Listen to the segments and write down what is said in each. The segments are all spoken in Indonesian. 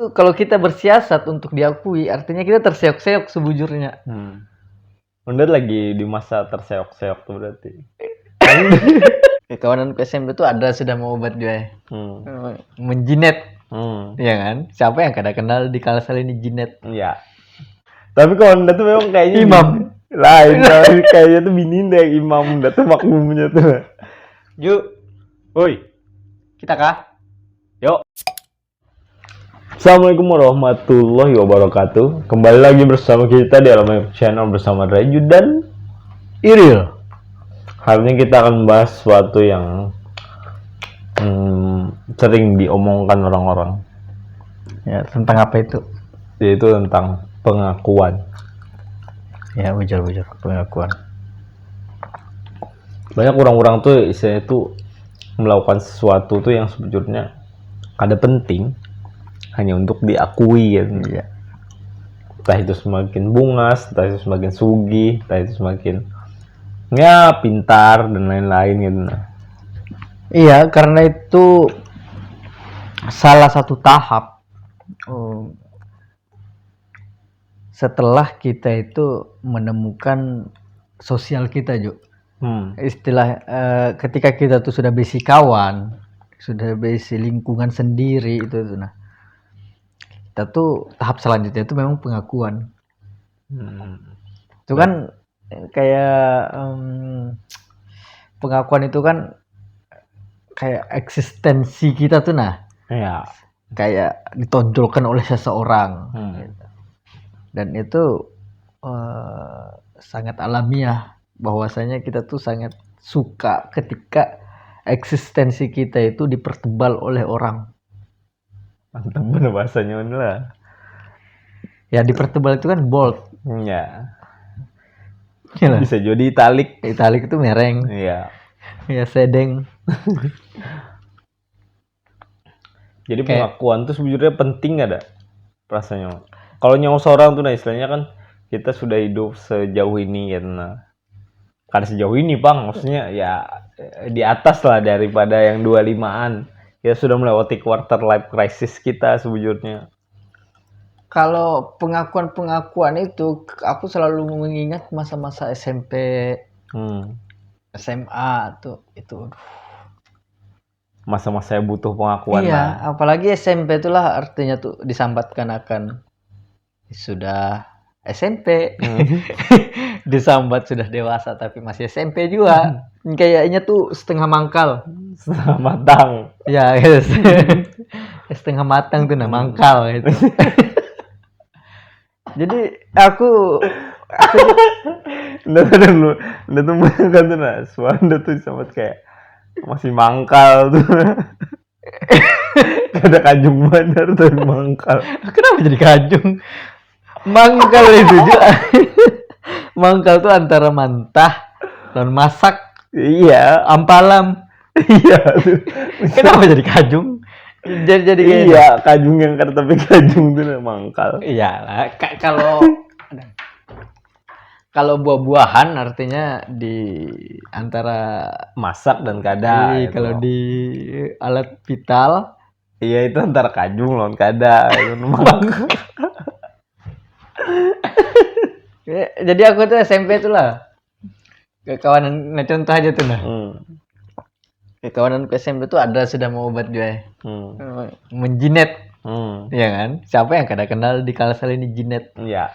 Kalau kita bersiasat untuk diakui, artinya kita terseok-seok sebujurnya. Anda lagi di masa terseok-seok tuh berarti. Kawanan SMP tuh ada sudah mau obat juga, menjinet, ya kan? Siapa yang kada kenal di Kalsel ini jinet? Iya. Tapi kalau Anda tuh memang kayaknya Imam. Lain, tapi kayaknya tuh bini deh imam, Anda tuh makmumnya tuh. Yuk, Woi, kita kah? yuk. Assalamualaikum warahmatullahi wabarakatuh. Kembali lagi bersama kita di Alam Channel bersama Raju dan Iril. Hari ini kita akan membahas sesuatu yang sering diomongkan orang-orang. Ya, tentang apa itu? Yaitu tentang pengakuan. Ya, bujur pengakuan. Banyak orang-orang tuh istilahnya tuh melakukan sesuatu tuh yang sebetulnya kada penting, hanya untuk diakui ya. Iya. Entah itu semakin bungas, entah itu semakin sugih, entah itu semakin ya pintar dan lain-lain gitu. Iya, karena itu salah satu tahap setelah kita itu menemukan sosial kita, Ju. Istilah ketika kita tuh sudah besi kawan, sudah besi lingkungan sendiri itu tuh, nah kita tuh tahap selanjutnya itu memang pengakuan. Itu kan kayak pengakuan itu kan kayak eksistensi kita tuh, nah Ya. kayak ditonjolkan oleh seseorang. Gitu. Dan itu sangat alamiah bahwasanya kita tuh sangat suka ketika eksistensi kita itu dipertebal oleh orang. Mantap bener bahasanya lah. Ya, dipertebal itu kan bold. Ya. Yalah. Bisa jadi italik. Italik itu mereng. Iya. Ya, sedeng. Jadi pengakuan tuh sebenarnya penting ada rasanya. Kalau nyawa seorang tuh nah istilahnya kan kita sudah hidup sejauh ini ya, nah kan sejauh ini bang, maksudnya ya di atas lah daripada yang 25-an. Ya sudah melewati quarter life crisis kita sebujurnya. Kalau pengakuan itu aku selalu mengingat masa-masa SMP, SMA tuh itu. Masa-masa saya butuh pengakuan. Iya, lah. apalagi SMP itulah artinya tuh disambatkan akan sudah SMP. Disambat sudah dewasa tapi masih SMP juga. Kayaknya tuh setengah mangkal. Setengah matang. Ya, yes. Setengah matang tuh nah mangkal gitu. Jadi aku Udah tuh kan tuh nah, suara tuh disambat kayak masih mangkal tuh. Ada kajung bandar tapi mangkal. Kenapa jadi kajung? Mangkal itu juga. Mangkal tuh antara mantah dan masak. Iya. Ampalam. Iya tuh. Kenapa jadi kajung? Jadi iya kajung yang kata tapi kajung tuh mangkal. Iya lah. Kalau buah-buahan artinya di antara masak dan kada. Kalau di alat vital. Iya itu antara kajung lawan kada. Jadi aku tuh SMP tuh lah. Kawanan, nah contoh aja tuh nah. Kawanan SMP tuh ada sudah mau obat juga. Menjinet. Ya kan? Siapa yang kada kenal di Kalsel ini jinet? Iya.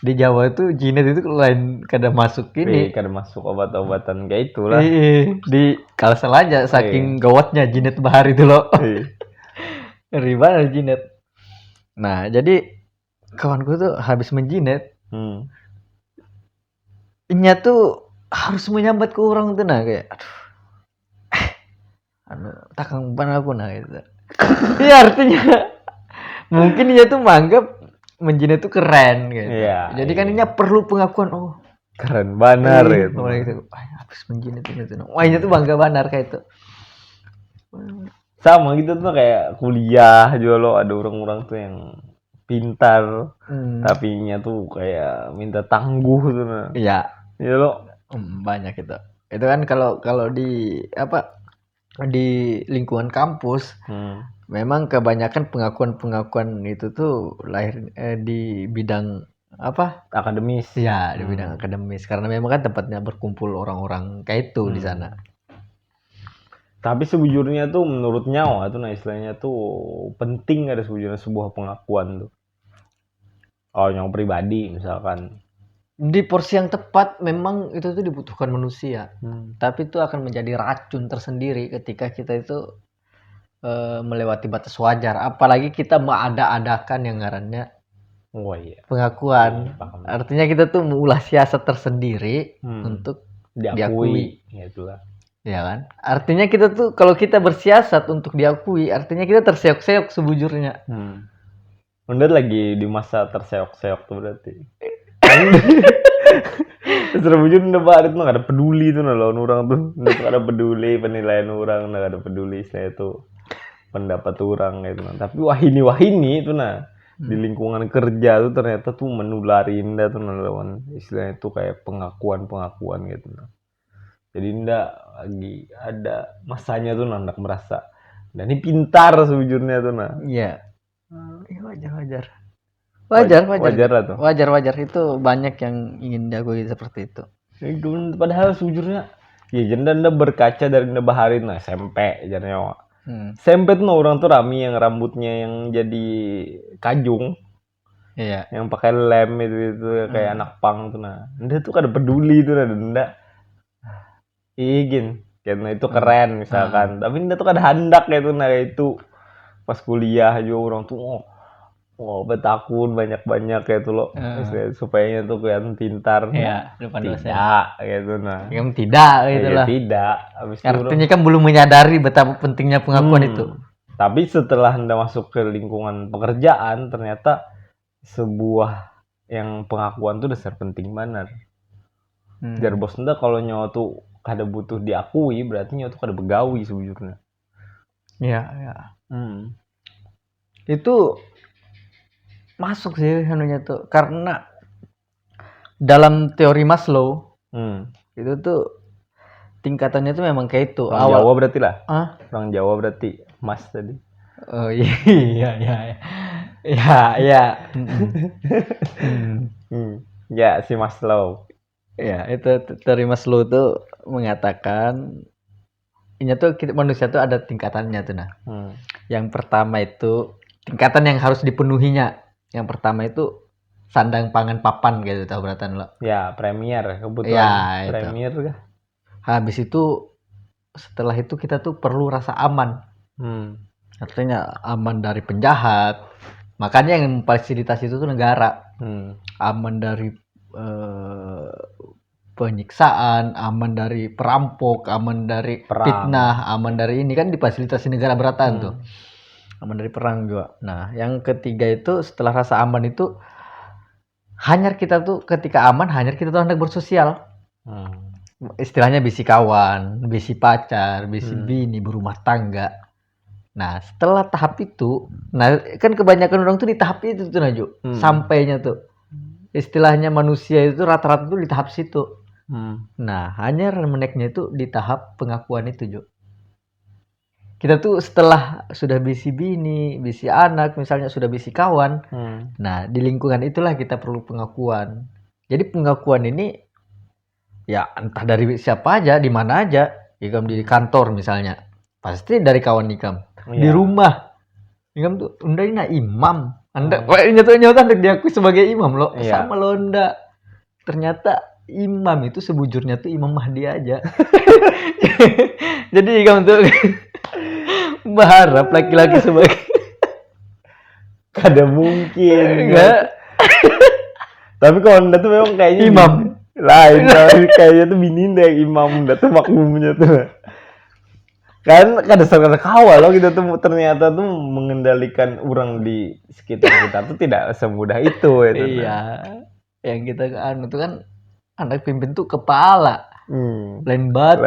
Di Jawa itu jinet itu lain kada masuk ini. Kada masuk obat-obatan kayak itulah. Di Kalsel aja saking gawatnya jinet bahar itu loh. Ribet jinet. Nah, jadi kawanku tuh habis menjinet. Nya tuh harus menyambat ke orang tuh nah kayak aduh takang ban aku nah gitu. Iya artinya mungkin dia tuh menganggap menjinet tuh keren gitu. Iya, jadi kan ini perlu pengakuan, oh keren banar gitu. Habis menjinet gitu. Wah ini tuh bangga banar kayak itu. Sama gitu tuh kayak kuliah juga lo ada orang-orang tuh yang pintar tapi nya tuh kayak minta tangguh tuh nah. Iya. Iya lo banyak itu. Itu kan kalau di apa di lingkungan kampus Memang kebanyakan pengakuan itu tuh lahir di bidang apa? Akademis. Ya, di bidang akademis. Karena memang kan tempatnya berkumpul orang-orang kayak itu di sana. Tapi sebujurnya tuh menurut nyawa tuh istilahnya tuh penting ada sebujurnya sebuah pengakuan tuh. Oh, yang pribadi misalkan. Di porsi yang tepat memang itu tuh dibutuhkan manusia. Tapi itu akan menjadi racun tersendiri ketika kita itu melewati batas wajar. Apalagi kita mengada-adakan yang ngarannya pengakuan. Artinya kita tuh mengulah siasat tersendiri untuk diakui. Itulah. Ya kan? Artinya kita tuh kalau kita bersiasat untuk diakui, artinya kita terseok-seok sebujurnya. Anda lagi di masa terseok-seok tuh berarti. Sebujur Anda barit mah gak ada peduli tuh lawan orang tuh. Anda tuh ada peduli penilaian orang, gak ada peduli saya tuh pendapat orang gitu. Tapi wahini itu di lingkungan kerja tuh ternyata tuh menulari Anda tuh lawan istilahnya tuh kayak pengakuan gitu. Jadi ndak lagi ada masanya tuh hendak merasa dan ini pintar sebujurnya tuh Iya. Wajar lah tuh. Wajar itu banyak yang ingin diakui seperti itu. Padahal sebujurnya ya janda Anda berkaca dari Anda baharin SMP jadinya. SMP tuh orang tuh rami yang rambutnya yang jadi kajung. Iya. Yang pakai lem itu kayak anak pang tuh Anda tuh kada peduli tuh Anda. Igin, karena itu keren misalkan. Tapi Anda tuh kada handak itu itu pas kuliah juga orang tuh betakun banyak kayak itu loh. Supaya tuh kelihatan pintar. Iya, depan dosen. Tidak gitu Yang tidak gitu lah. Tidak. Artinya kan belum menyadari betapa pentingnya pengakuan itu. Tapi setelah Anda masuk ke lingkungan pekerjaan ternyata sebuah yang pengakuan tuh dasar penting banget. Jar bos Anda kalau nyawa tuh kada butuh diakui berarti nyawa tuh kada begawi sebujurnya. Iya. Itu masuk sih anunya tuh karena dalam teori Maslow itu tuh tingkatannya tuh memang kayak itu. Orang Jawa berarti lah. Orang Jawa berarti Mas tadi. Oh iya. Ya. Ya si Maslow. Ya itu teori Maslow tuh mengatakan ini tuh manusia tuh ada tingkatannya tuh Yang pertama itu tingkatan yang harus dipenuhinya. Yang pertama itu sandang pangan papan gitu tahu beratan lo. Ya, premier kebutuhan. Ya, premier kah? Habis itu setelah itu kita tuh perlu rasa aman. Artinya aman dari penjahat. Makanya yang memfasilitasi itu tuh negara. Aman dari penyiksaan, aman dari perampok, aman dari fitnah, aman dari ini kan difasilitasi negara beratan tuh. Aman dari perang juga. Nah, yang ketiga itu setelah rasa aman itu hanyar kita tuh ketika aman, hanyar kita tuh hendak bersosial. Istilahnya bisi kawan, bisi pacar, bisi bini, berumah tangga. Nah, setelah tahap itu, kan kebanyakan orang tuh di tahap itu tuh Naju. Sampainya tuh. Istilahnya manusia itu rata-rata tuh di tahap situ. Nah, hanya meneknya itu di tahap pengakuan itu, Ju. Kita tuh setelah sudah bisi bini, bisi anak, misalnya sudah bisi kawan. Nah, di lingkungan itulah kita perlu pengakuan. Jadi pengakuan ini ya entah dari siapa aja, di mana aja. Ikam di kantor misalnya, pasti dari kawan ikam. Di rumah, ikam tuh unda imam. Anda nyata diakui sebagai imam loh. Sama lo unda. Ternyata imam itu sebujurnya tuh Imam Mahdi aja. Jadi ikam tuh berharap laki-laki sebagai kada mungkin. Enggak. Tapi kalau anda tuh memang kayaknya imam lain. Kayaknya tuh bini anda yang imam, anda tuh makmumnya tuh. Kan kada kawal loh kita tuh ternyata tuh mengendalikan orang di sekitar kita tuh tidak semudah itu. Iya. Yang kita tuh kan anak pimpin tuh kepala. Lain batu.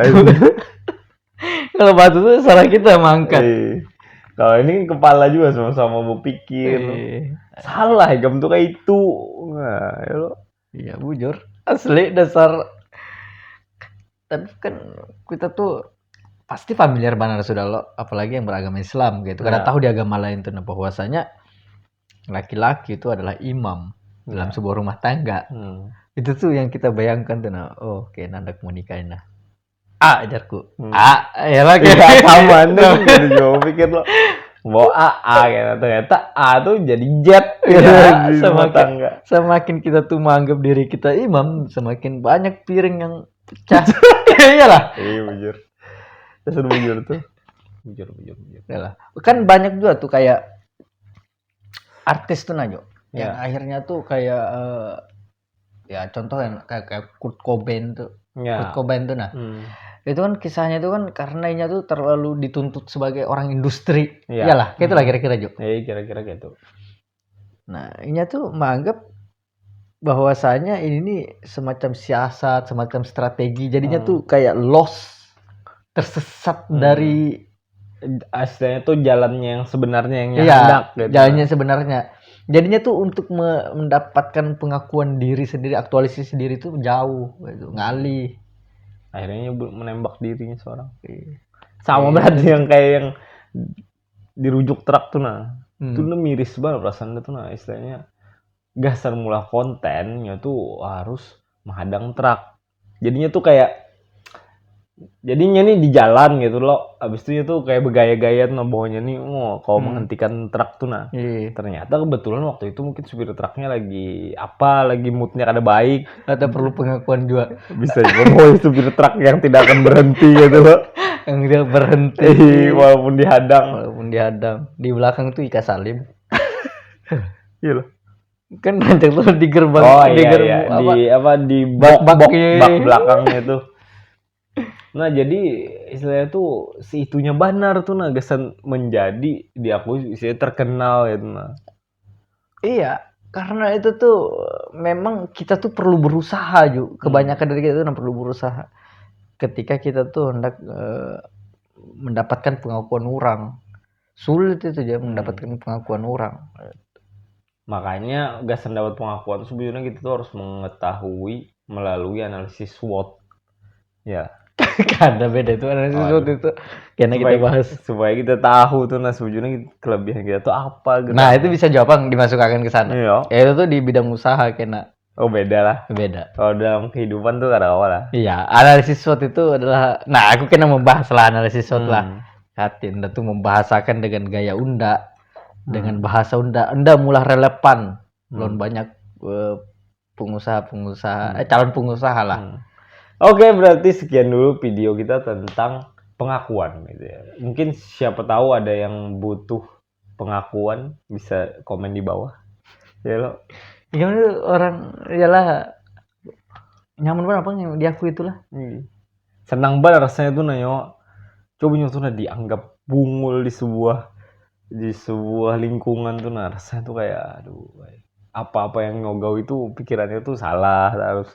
Kalau batu tuh salah kita mangkat. Kalau ini kepala juga sama-sama berpikir. Salah ikam tuh kayak itu. Nah, ya lo. Iya bujur. Asli dasar. Tapi kan kita tuh pasti familiar banget sudah lo, apalagi yang beragama Islam gitu. Karena tahu di agama lain tuh bahwasanya laki-laki itu adalah imam dalam sebuah rumah tangga. Itu tuh yang kita bayangkan tuh kayak nandak mau nikah nah. Ajarku. Ya lagi sama nih. Jadi gue pikir lo mau gitu, ternyata A tuh jadi jet ya, semakin kita tuh menganggap diri kita imam, semakin banyak piring yang pecah. Iyalah. Iya bujur. Dasar bujur tuh. Bujur. Iyalah. Kan banyak juga tuh kayak artis tuh Najo. Yang akhirnya tuh kayak ya contoh yang kayak Kurt Cobain tuh. Kurt Cobain tuh itu kan kisahnya itu kan karena ini tuh terlalu dituntut sebagai orang industri. Iyalah, kayak itulah kira-kira Jo. Iya, kira-kira gitu. Nah, ini tuh menganggap bahwasanya ini semacam siasat, semacam strategi. Jadinya tuh kayak tersesat dari aslinya tuh jalannya yang sebenarnya yang hendak gitu. Jalannya sebenarnya. Jadinya tuh untuk mendapatkan pengakuan diri sendiri, aktualisasi sendiri tuh jauh gitu, ngalih. Akhirnya menembak dirinya seorang. Sama berarti yang kayak yang dirujuk truk tuh itu miris banget perasaan tuh istilahnya gasar mula kontennya tuh harus menghadang truk. Jadinya tuh kayak jadinya nih di jalan gitu loh, abis itu tuh kayak bergaya-gaya tuh bawahnya nih kalau menghentikan truk tuh ternyata kebetulan waktu itu mungkin supir truknya lagi moodnya kada baik atau perlu pengakuan juga bisa juga supir truk yang tidak akan berhenti gitu loh yang dia berhenti walaupun dihadang di belakang tuh Ika Salim iya loh kan nanti tuh di gerbang di bak belakangnya tuh. Nah jadi istilahnya tuh si itunya benar tuh gasan menjadi diakui istilahnya terkenal gitu Iya, karena itu tuh memang kita tuh perlu berusaha juga. Kebanyakan dari kita tuh perlu berusaha. Ketika kita tuh hendak mendapatkan pengakuan orang, sulit itu aja mendapatkan pengakuan orang. Makanya gasan dapat pengakuan sebenarnya kita tuh harus mengetahui melalui analisis SWOT. Ya. Karena beda itu analisis SWOT itu karena kita bahas supaya kita tahu tuh sebenarnya kelebihan kita tuh apa gitu. Nah, itu bisa jawab dimasukkan ke sana. Iya. Ya itu tuh di bidang usaha kena. Oh, beda lah. Beda. Kalau dalam kehidupan tuh ada apa lah. Iya, analisis SWOT itu adalah aku kena membahas lah analisis SWOT lah. Hatin tuh membahasakan dengan gaya Unda. Dengan bahasa Unda mulai relevan. Belum banyak pengusaha-pengusaha calon pengusaha lah. Oke, berarti sekian dulu video kita tentang pengakuan gitu ya. Mungkin siapa tahu ada yang butuh pengakuan, bisa komen di bawah. Ya lo. Gimana orang iyalah nyaman banget apa yang diakui itulah. Senang banget rasanya tuh coba tuh dianggap bungul di sebuah lingkungan tuh rasanya tuh kayak aduh apa-apa yang nyogau itu pikirannya tuh salah harus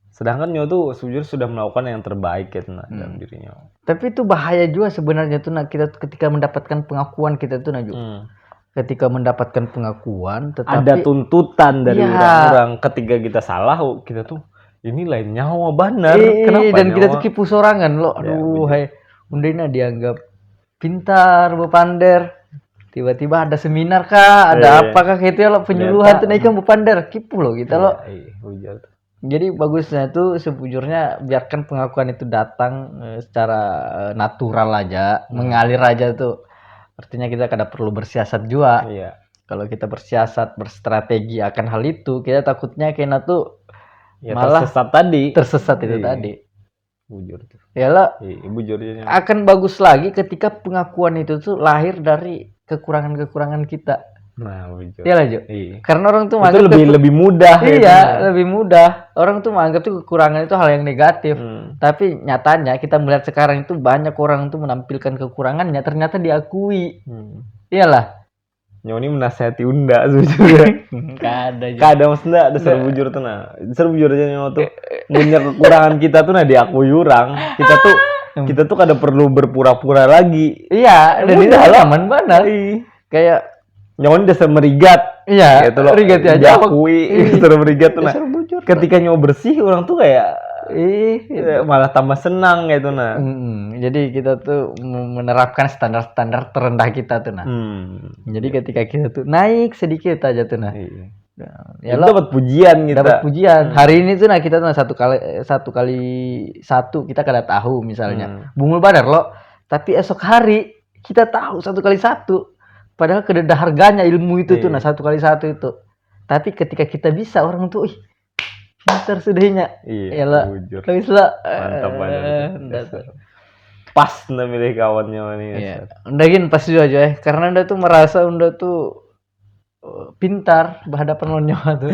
sedangkan tuh sebenarnya sudah melakukan yang terbaik ya dalam dirinya. Tapi itu bahaya juga sebenarnya tuh kita ketika mendapatkan pengakuan kita tuh ketika mendapatkan pengakuan tetapi ada tuntutan dari orang-orang ketika kita salah kita tuh ini lain nyawa benar. Kenapa dan kita tuh kipu sorangan lo aduh undina dianggap pintar bepander tiba-tiba ada seminar kah ada apakah gitu ya lo penyuluhan tuh naikan bepander kipu lo kita lo. Jadi bagusnya itu sebujurnya biarkan pengakuan itu datang secara natural aja, mengalir aja tuh. Artinya kita kada perlu bersiasat juga. Iya. Kalau kita bersiasat, berstrategi akan hal itu, kita takutnya kena tuh malah tersesat itu tadi. Bujur tuh. Yalah. Bujurnya. Akan bagus lagi ketika pengakuan itu tuh lahir dari kekurangan-kekurangan kita. Nah, bujur. Iya lah, Jo. Iya. Karena orang tuh menganggap lebih mudah. Iya, lebih mudah. Orang tuh menganggap tuh kekurangan itu hal yang negatif. Tapi nyatanya kita melihat sekarang itu banyak orang tuh menampilkan kekurangannya ternyata diakui. Iyalah. Nyoni menasihati Unda sebenarnya. Kada maksudnya ada bujur tuh Dasar bujur aja nyawa tuh. Punya kekurangan kita tuh diakui orang. Kita tuh kada perlu berpura-pura lagi. Iya, dan itu halaman banget. Kayak nyawa dasar merigat. Iya, gitu loh. Merigat aja diakui, dasar merigat tuh ketika nyawa bersih orang tuh kayak malah tambah senang gitu nah. Jadi kita tuh menerapkan standar-standar terendah kita tuh nah. Jadi ketika kita tuh naik sedikit aja tuh nah. Ya lo dapat pujian kita. Dapat pujian. Hari ini tuh nah kita tuh satu kali satu kita kada tahu misalnya. Bungul badar lo. Tapi esok hari kita tahu 1 kali 1. Padahal kededa harganya ilmu itu tuh nah 1 kali 1 itu. Tapi ketika kita bisa orang tuh pintar sudahnya. Iya. Tapi lah mantap banget. Pas anda milih kawannya nih. Iya. Unda gin pas juga aja karena unda tuh merasa unda tuh pintar berhadapan lawan nyawa tuh.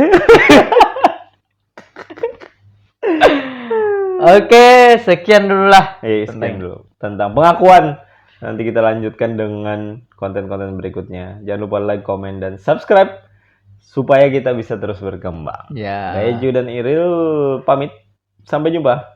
Oke, sekian dulu lah. Sekian dulu tentang pengakuan. Nanti kita lanjutkan dengan konten-konten berikutnya. Jangan lupa like, komen, dan subscribe supaya kita bisa terus berkembang. Eju dan Iril pamit. Sampai jumpa.